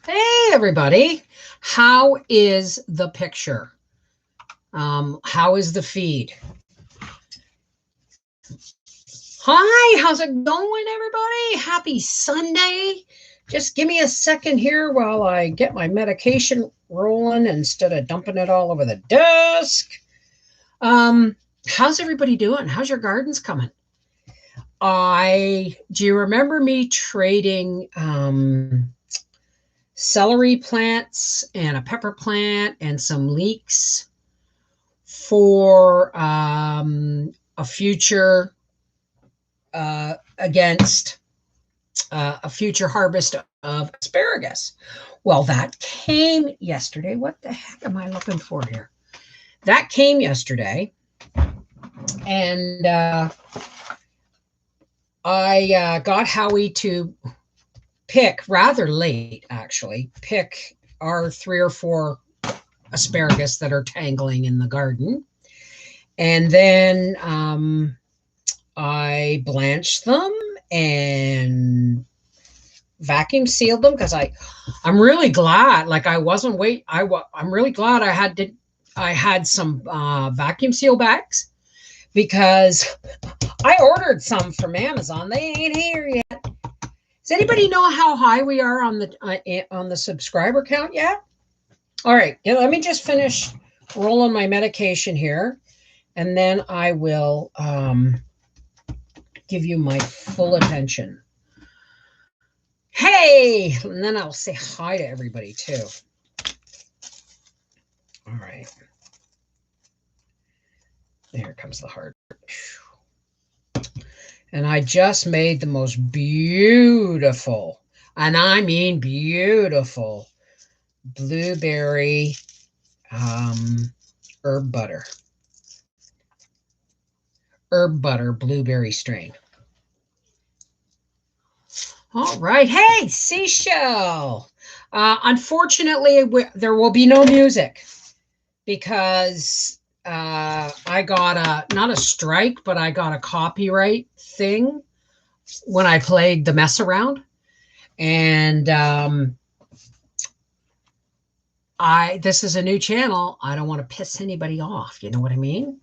Hey, everybody. How is the picture? How is the feed? Hi, how's it going, everybody? Happy Sunday. Just give me a second here while I get my medication rolling instead of dumping it all over the desk. How's everybody doing? How's your gardens coming? Do you remember me trading celery plants and a pepper plant and some leeks for a future against a future harvest of asparagus? Well, that came yesterday. What the heck am I looking for here? That came yesterday, and I got Howie to pick rather late, actually, pick our 3 or 4 asparagus that are tangling in the garden. And then I blanched them and vacuum sealed them because I'm really glad. Like I wasn't wait. I'm really glad I had some vacuum seal bags because I ordered some from Amazon. They ain't here yet. Does anybody know how high we are on the subscriber count yet? All right, let me just finish rolling my medication here, and then I will give you my full attention. Hey, and then I'll say hi to everybody too. All right. Here comes the heart. And I just made the most beautiful, and I mean beautiful, blueberry herb butter blueberry strain. All right. Hey, Seashell. Unfortunately, there will be no music because I got not a strike, but I got a copyright thing when I played the mess around. And this is a new channel. I don't want to piss anybody off. You know what I mean?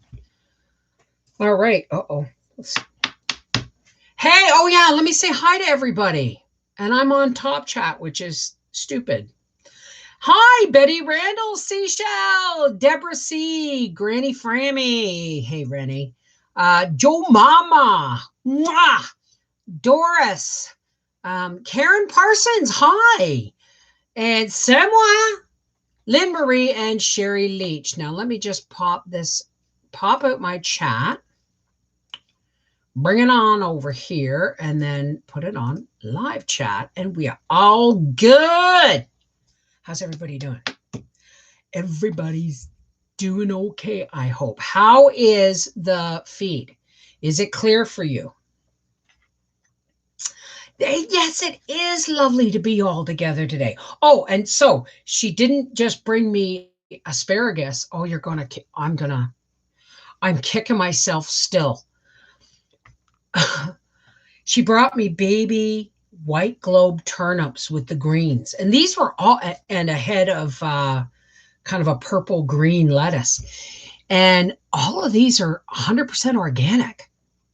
All right. Uh-oh. Hey, oh yeah, let me say hi to everybody. And I'm on Top Chat, which is stupid. Hi, Betty Randall, Seashell, Deborah C, Granny Frammy. Hey, Rennie. Joe Mama. Mwah. Doris. Karen Parsons. Hi. And Semwa, Lynn Marie, and Sherry Leach. Now, let me just pop out my chat. Bring it on over here and then put it on live chat. And we are all good. How's everybody doing? Everybody's doing okay, I hope. How is the feed? Is it clear for you? Yes, it is lovely to be all together today. Oh, and so she didn't just bring me asparagus. Oh, I'm kicking myself still. She brought me baby white globe turnips with the greens. And these were all, and a head of kind of a purple green lettuce. And all of these are 100% organic.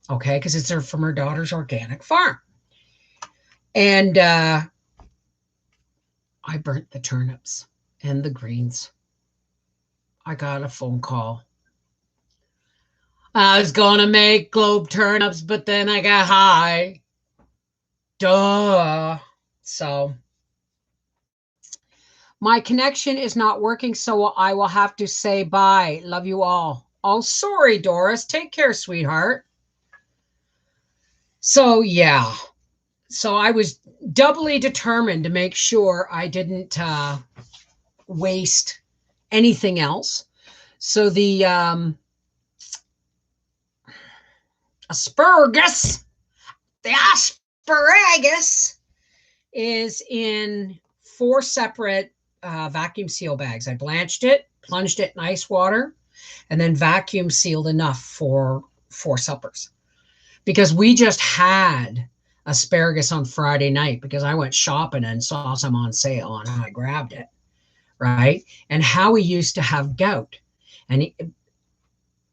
Okay. Because it's from her daughter's organic farm. And I burnt the turnips and the greens. I got a phone call. I was going to make globe turnips, but then I got high. Duh. So my connection is not working, so I will have to say bye. Love you all. Oh, sorry, Doris. Take care, sweetheart. So, yeah. So I was doubly determined to make sure I didn't waste anything else. So the asparagus is in 4 separate vacuum seal bags. I blanched it, plunged it in ice water, and then vacuum sealed enough for 4 suppers. Because we just had asparagus on Friday night because I went shopping and saw some on sale and I grabbed it, right? And Howie used to have gout, and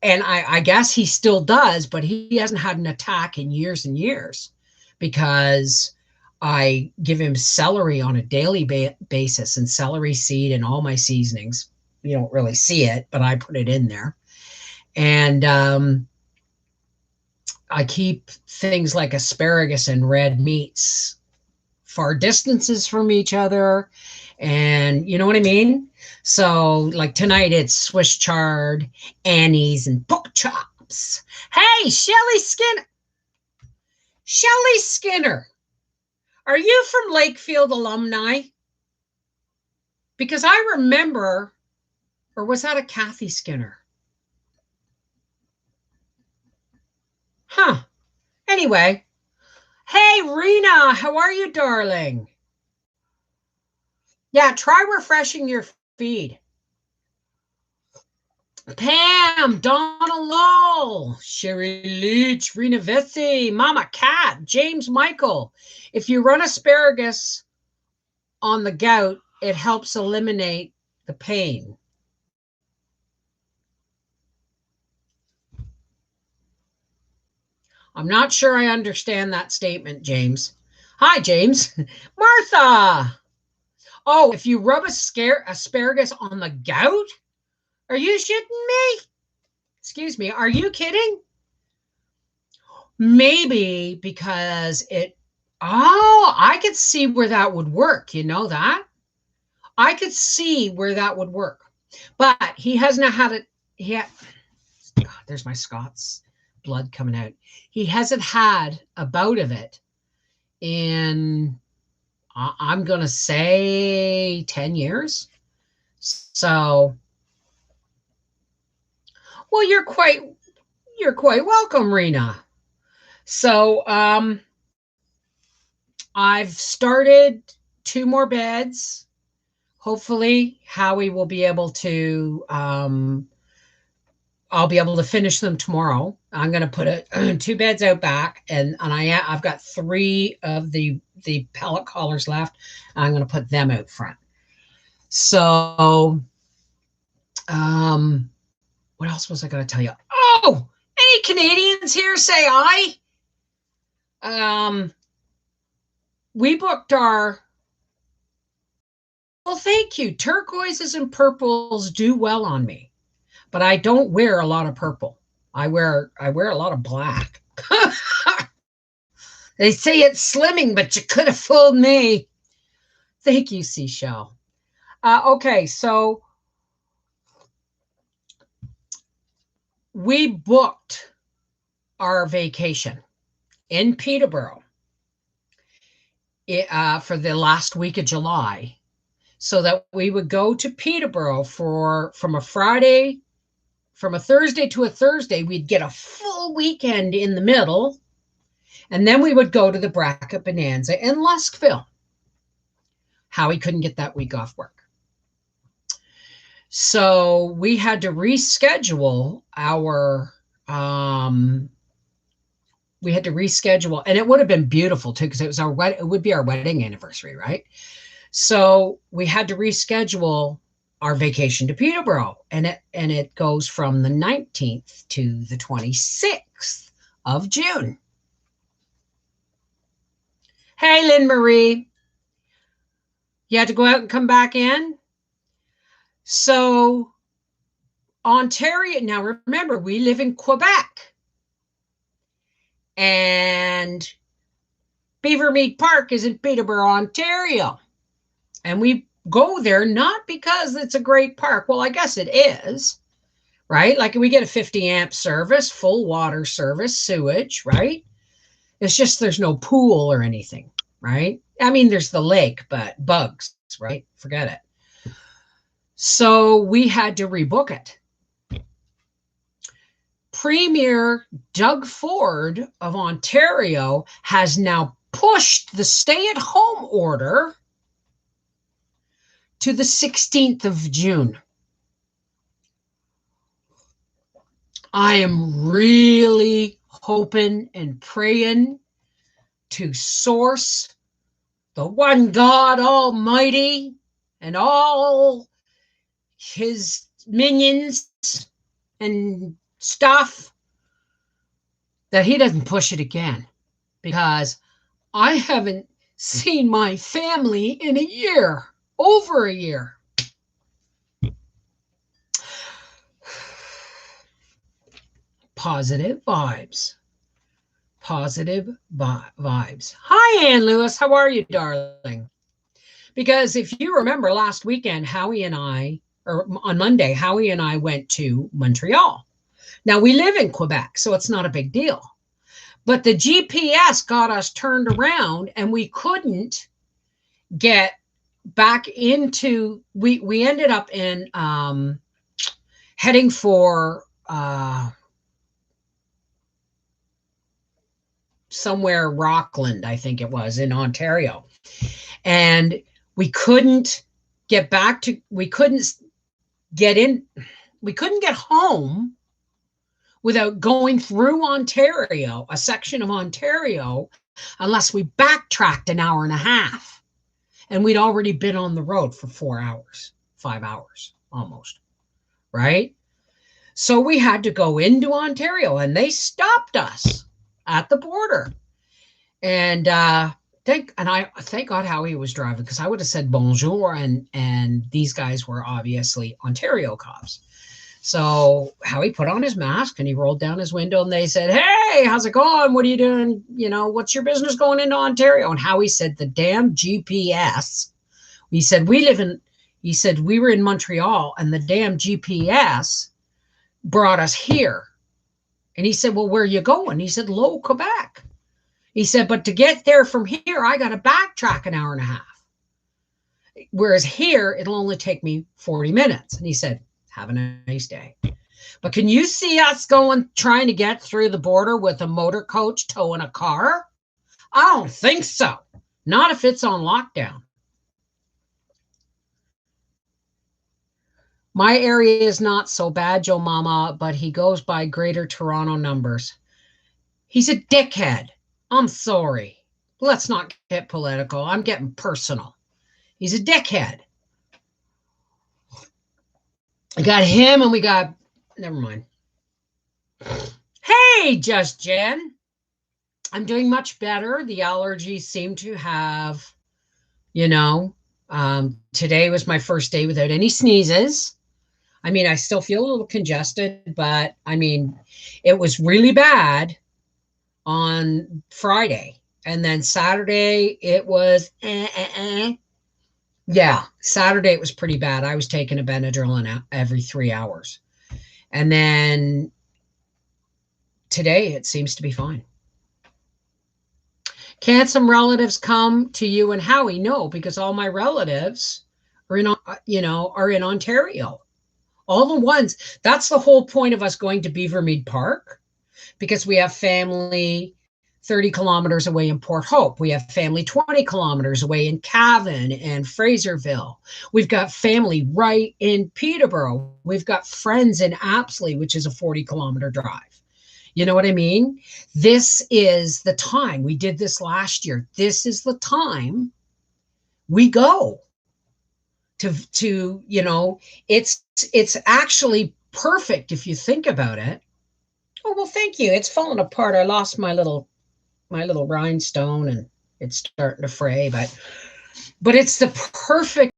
I guess he still does, but he hasn't had an attack in years and years because I give him celery on a daily basis and celery seed and all my seasonings. You don't really see it, but I put it in there. And I keep things like asparagus and red meats far distances from each other. And you know what I mean? So like tonight it's Swiss chard, Annie's, and pork chops. Hey, Shelly Skinner. Shelly Skinner. Are you from Lakefield alumni? Because I remember, or was that a Kathy Skinner? Huh. Anyway. Hey, Rena, how are you, darling? Yeah, try refreshing your feed. Pam, Donna Lowell, Sherry Leach, Rena Vesey, Mama Cat, James Michael. If you run asparagus on the gout, it helps eliminate the pain. I'm not sure I understand that statement, James. Hi, James. Martha. Oh, if you rub asparagus on the gout? Are you shitting me? Excuse me, are you kidding? Maybe because I could see where that would work. You know that? I could see where that would work. But he hasn't had it. God, there's my Scots blood coming out. He hasn't had a bout of it in, I'm going to say 10 years. So, well, you're quite welcome, Rena. So, I've started 2 more beds. Hopefully, Howie will be able to, I'll be able to finish them tomorrow. I'm going to put 2 beds out back, and I've got 3 of the pellet collars left. I'm going to put them out front. So, what else was I going to tell you? Oh, any Canadians here say aye? We booked our, well, thank you. Turquoises and purples do well on me, but I don't wear a lot of purple. I wear a lot of black. They say it's slimming, but you could have fooled me. Thank you, Seashell. Okay, so we booked our vacation in Peterborough for the last week of July, so that we would go to Peterborough from a Thursday to a Thursday. We'd get a full weekend in the middle, and then we would go to the Bracket Bonanza in Luskville. Howie couldn't get that week off work. So we had to reschedule and it would have been beautiful too, because it would be our wedding anniversary, right? So we had to reschedule our vacation to Peterborough, and it goes from the 19th to the 26th of June. Hey, Lynn Marie. You had to go out and come back in? So Ontario, now remember, we live in Quebec. And Beavermead Park is in Peterborough, Ontario. And we go there not because it's a great park. Well, I guess it is, right? Like we get a 50 amp service, full water service, sewage, right? It's just there's no pool or anything, right? I mean, there's the lake, but bugs, right? Forget it. So we had to rebook it. Premier Doug Ford of Ontario has now pushed the stay-at-home order to the 16th of June. I am really hoping and praying to source the one God Almighty and all his minions and stuff, that he doesn't push it again, because I haven't seen my family in a year, over a year. Positive vibes. Positive vibes. Hi, Ann Lewis. How are you, darling? Because if you remember last weekend, Howie and I, or on Monday, Howie and I went to Montreal. Now, we live in Quebec, so it's not a big deal. But the GPS got us turned around, and we couldn't get back into, we ended up in heading for somewhere Rockland, I think it was, in Ontario. And we couldn't get back to, we couldn't get home without going through Ontario, a section of Ontario, unless we backtracked an hour and a half. And we'd already been on the road for 4 hours, 5 hours almost, right? So we had to go into Ontario, and they stopped us at the border. And thank God Howie was driving, because I would have said bonjour, and these guys were obviously Ontario cops. So Howie put on his mask and he rolled down his window, and they said, "Hey, how's it going? What are you doing? You know, what's your business going into Ontario?" And Howie said, "The damn GPS." He said, we were in Montreal, and the damn GPS brought us here. And he said, "Well, where are you going?" He said, "Low, Quebec." He said, "But to get there from here, I got to backtrack an hour and a half. Whereas here, it'll only take me 40 minutes. And he said, "Have a nice day." But can you see us trying to get through the border with a motor coach towing a car? I don't think so. Not if it's on lockdown. My area is not so bad, Joe Mama, but he goes by Greater Toronto numbers. He's a dickhead. I'm sorry. Let's not get political. I'm getting personal. He's a dickhead. We got him, and we got, never mind. Hey, Just Jen. I'm doing much better. The allergies seem to have, today was my first day without any sneezes. I mean, I still feel a little congested, but I mean, it was really bad on Friday. And then Saturday, it was, Yeah, Saturday, it was pretty bad. I was taking a Benadryl every 3 hours. And then today, it seems to be fine. Can some relatives come to you and Howie? No, because all my relatives are in Ontario. All the ones, that's the whole point of us going to Beavermead Park, because we have family 30 kilometers away in Port Hope. We have family 20 kilometers away in Cavan and Fraserville. We've got family right in Peterborough. We've got friends in Apsley, which is a 40-kilometer drive. You know what I mean? This is the time. We did this last year. This is the time we go to it's actually perfect if you think about it. Oh, well, thank you. It's falling apart. I lost my little rhinestone, and it's starting to fray, but it's the perfect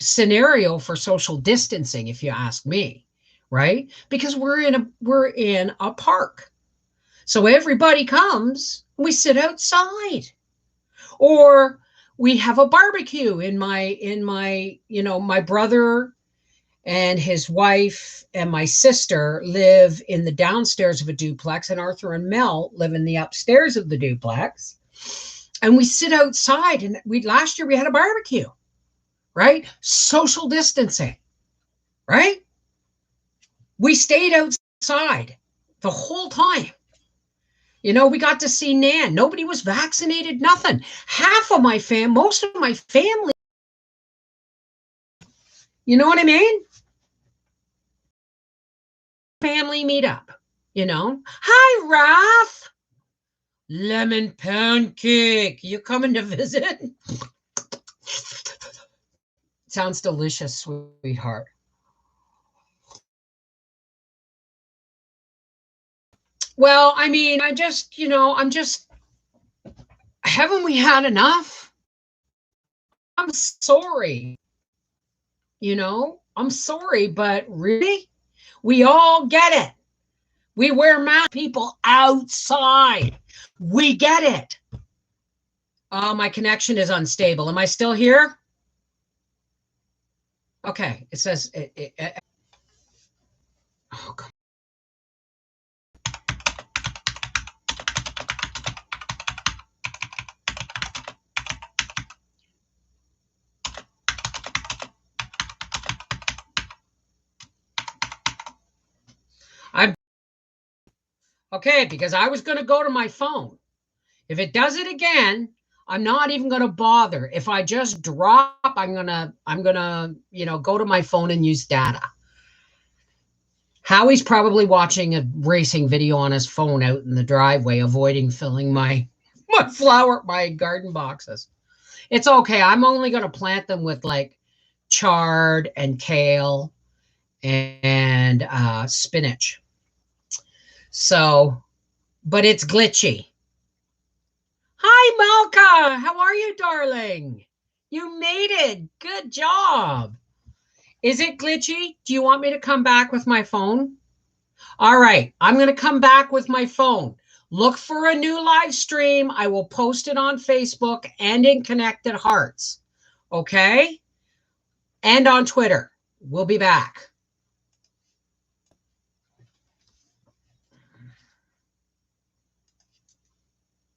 scenario for social distancing, if you ask me, right? Because we're in a park. So everybody comes, we sit outside. Or we have a barbecue in my brother and his wife and my sister live in the downstairs of a duplex, and Arthur and Mel live in the upstairs of the duplex. And we sit outside, and last year we had a barbecue, right? Social distancing, right? We stayed outside the whole time. We got to see Nan. Nobody was vaccinated, nothing. Most of my family, you know what I mean? Family meetup, Hi, Raph. Lemon pancake. You coming to visit? Sounds delicious, sweetheart. Well, I mean, haven't we had enough? I'm sorry. I'm sorry, but really? We all get it. We wear masks, people outside. We get it. Oh, my connection is unstable. Am I still here? Okay. It says, oh, God. Okay, because I was going to go to my phone. If it does it again, I'm not even going to bother. If I just drop, I'm gonna go to my phone and use data. Howie's probably watching a racing video on his phone out in the driveway, avoiding filling my garden boxes. It's okay. I'm only going to plant them with like chard and kale and spinach. So, but it's glitchy. Hi, Malka. How are you, darling? You made it. Good job. Is it glitchy? Do you want me to come back with my phone? All right. I'm going to come back with my phone. Look for a new live stream. I will post it on Facebook and in Connected Hearts. Okay? And on Twitter. We'll be back.